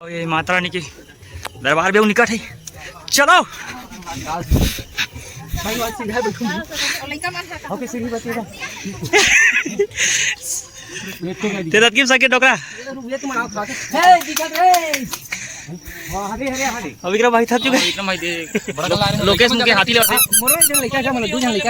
ये माता रानी की दरबार भी निकट है। चलो डोकरा विक्रम भाई थक चुके लोकेश के हाथी ले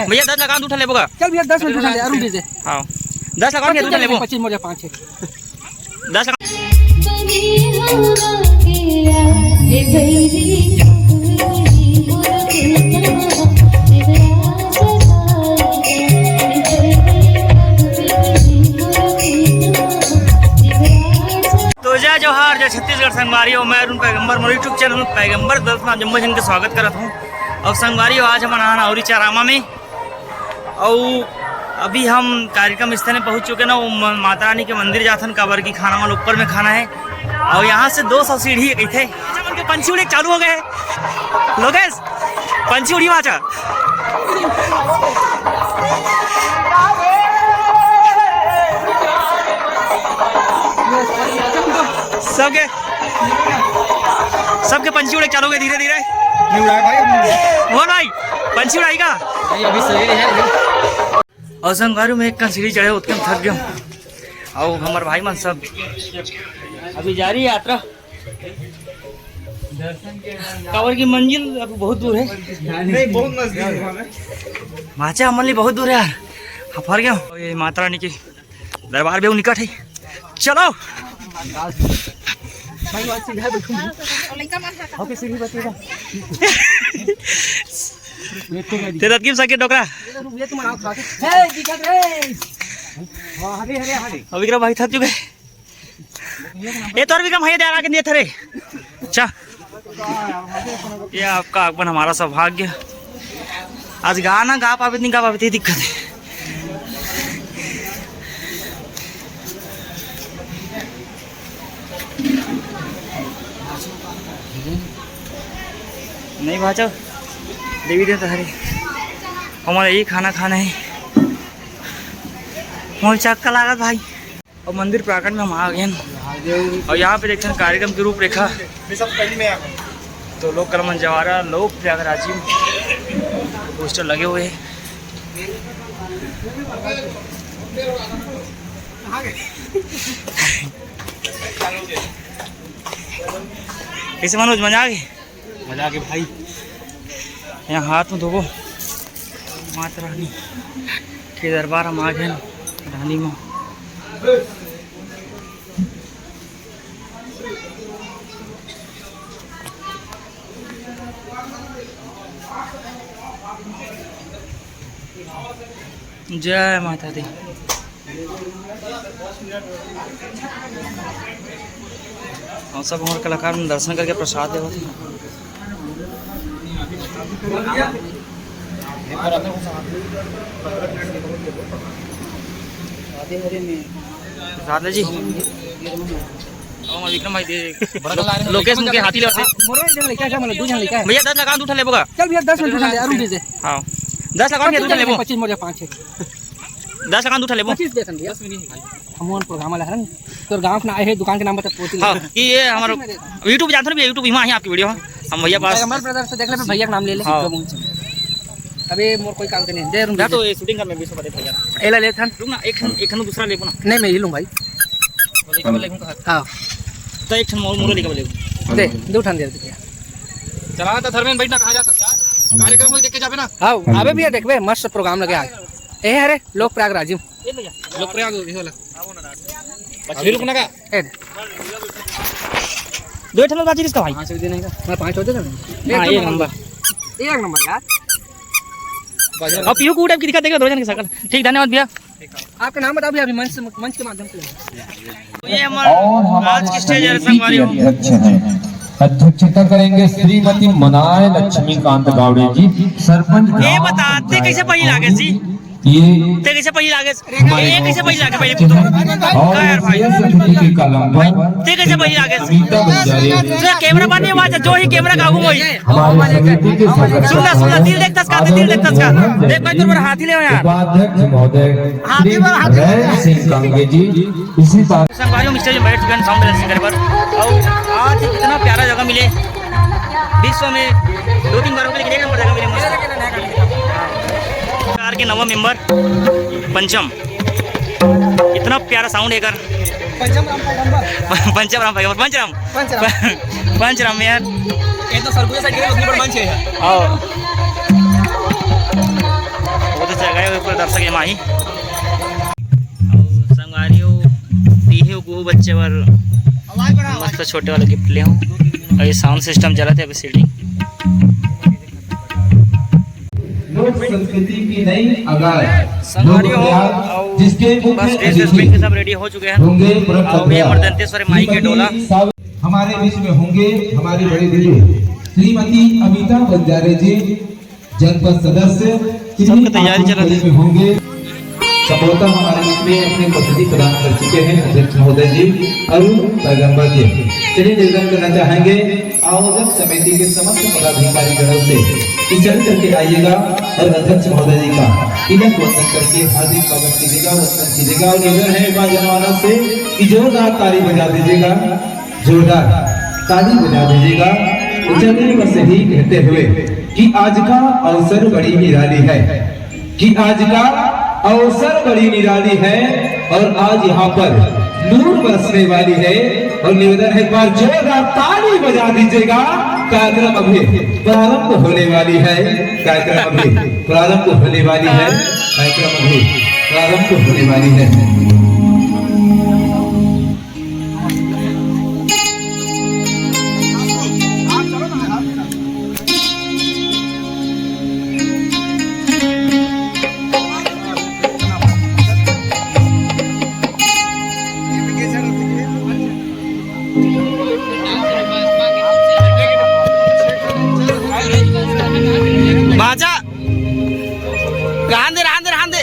भैया 10 लगा उठा ले बोगा चल भैया 10 मिनट उठा ले अरुण जी हां 10 लगा के उठा ले 25 मोजा 5 है 10 तो जय जोहार जय छत्तीसगढ़ संगवारी हो। मैं पैगंबर मोर यूट्यूब चैनल पैगंबर दर्शन जम्मू जन के स्वागत करता हूँ। और संगवारी हो आज हम नहाना और चारामा में और अभी हम कार्यक्रम स्थल में पहुँच चुके ना। वो माता रानी के मंदिर जाथन काबर की खाना वाला ऊपर में खाना है और यहाँ से 200 सीढ़ी है थे पंछी उड़ी चालू हो गए लोकेश पंछी उड़ी वहाँ सबके पंछी उड़े चालू हो गए धीरे धीरे वो भाई पंछी उड़ाई का और संगवारी में एक सीढ़ी चढ़े उतने थक गए और हमारे भाई मन सब अभी जारी यात्रा कांवर की मंजिल अब बहुत दूर है नहीं बहुत नजदीक माचा अमली बहुत दूर है यार फर गया। ये माता रानी की दरबार भी निकट है। चलो डोकरा विक्रम भाई थक चुके ये तो विक्रम भाई आगे दिए थे रे। अच्छा ये आपका आगमन हमारा सौभाग्य। आज गाना गा पावे नहीं गा पावे दिक्कत है। नहीं भाचा देवी देवता हरे हमारा यही खाना खाना है मोल चक्का लागत भाई। और मंदिर प्रांगण में हम आ गए और यहाँ पे देखते हैं कार्यक्रम की रूपरेखा तो लोक कर्मन जवारा लोक प्रयागराजी पोस्टर लगे हुए हैं। कैसे मनोज मजा आ गए भाई। यहाँ हाथ में धोबो माता रानी के दरबार हम आ गए रानी माँ जय माता दी। और सब हमारे कलाकार दर्शन करके प्रसाद देवा थे। राधे जी विक्रम भाई लोकेश के हाथी ले भैया 10 लगा उठा ले बोगा चल भैया 10 मिनट उठा ले अरुण जी हां 10 लगा के उठा ले 25 मोजा 5 है 10 लगा उठा ले 25 दे भैया हमन प्रोग्राम वाला है तो गांव में आए हैं दुकान के नाम बता पोती हां कि ये हमारा YouTube जानते हो YouTube यहाँ है आपकी वीडियो हम भैया पास हमारे ब्रदर से देख ले भैया का नाम ले ले अबे मोर कोई काम नहीं दे रूम तो ये शूटिंग कर में 20 बता भैया एला ले थन रुक ना एक दूसरा ले ना नहीं मैं ही लूं भाई हां तो एक मोर मोर लेके बोले दे दो ठन दे भैया चला तो धर्मेन बैठना कहां जाता कार्यक्रम में देख के जाबे ना हां आबे भैया देखबे मस्त प्रोग्राम लगे आज ए अरे लोक प्रयागराज लोक प्रयाग होला अभी रुकना का दो ठन बाजी किसका भाई 5 दिन का मैं 5 होते ना एक नंबर यार अब पीयू को टाइप की दिखा देगा दो जन की शकल ठीक। धन्यवाद भैया आपका नाम बता भैया अभी मंच के माध्यम से ये हमारा आज की स्टेज है संगवारी अध्यक्ष हैं अध्यक्षता करेंगे श्रीमती मनाय लक्ष्मीकांत गावड़े जी सरपंच। ये बताते कैसे पही लागे जी ये ते कैसे पहिले लागेस ये कैसे पहिले लागे पहिले पुतो काय यार भाई की कलम पर ते कैसे पहिले लागेस अमिता बंजारे जो कैमरा पाने वाचा जो ही कैमरा कागू मोई हमारे समिति के सुनना सुनना दिल देखतास का देख भाई तुम हाथी ले यार उपाध्यक्ष महोदय श्री रैन सिंह कांगे जी इसी तरह संगवारियों मिस्टर जी बैठ चुके हैं साउंड बैलेंसिंग करे पर और आज इतना प्यारा जगह मिले विश्व में 2-3 बार के लिए एक नंबर जगह मिले कार के नवा मेंबर पंचम इतना प्यारा साउंड है कर पंचम राम पैगंबर पंचराम यार ये तो सरगुजा साइड के ऊपर मंच है आओ वो तो जगह है ऊपर दर्शक है माही संगवारियों तीहे को बच्चे वर मस्त छोटे वाला गिफ्ट ले हूं और ये साउंड सिस्टम चला थे अभी सीटिंग लोक संस्कृति की नई आगाज संगवारियों जिसके बस ड्रेस के सब रेडी हो चुके हैं और ये मर्दंतेश्वरी माई के डोला हमारे बीच में होंगे हमारी बड़ी दीदी श्रीमती अमिता बंजारे जी जनपद सदस्य सबकी तैयारी चल रही है होंगे संभवतः हमारे बीच में अपनी उपस्थिति प्रदान कर चुके हैं अध्यक्ष महोदय जी अरुण पैगंबर जी। चलिए निवेदन करना चाहेंगे आयोजक समिति के समस्त पदाधिकारी गणों से कि चल करके आइएगा और अध्यक्ष महोदय जी का तिलक वंदन करके हार्दिक स्वागत कीजिएगा वंदन कीजिएगा और निवेदन है युवा जनमानस से कि जोरदार ताली बजा दीजिएगा जोरदार ताली बजा दीजिएगा। तो चलिए बस यही कहते हुए कि आज का अवसर बड़ी निराली है कि आज का अवसर बड़ी निराली है और आज यहाँ पर नूर बरसने वाली है और निवेदन है एक बार जोरदार ताली बजा दीजिएगा। कार्यक्रम अभी प्रारंभ होने वाली है कार्यक्रम अभी प्रारंभ होने वाली है कार्यक्रम अभी प्रारंभ होने वाली है। बाजा रहन दे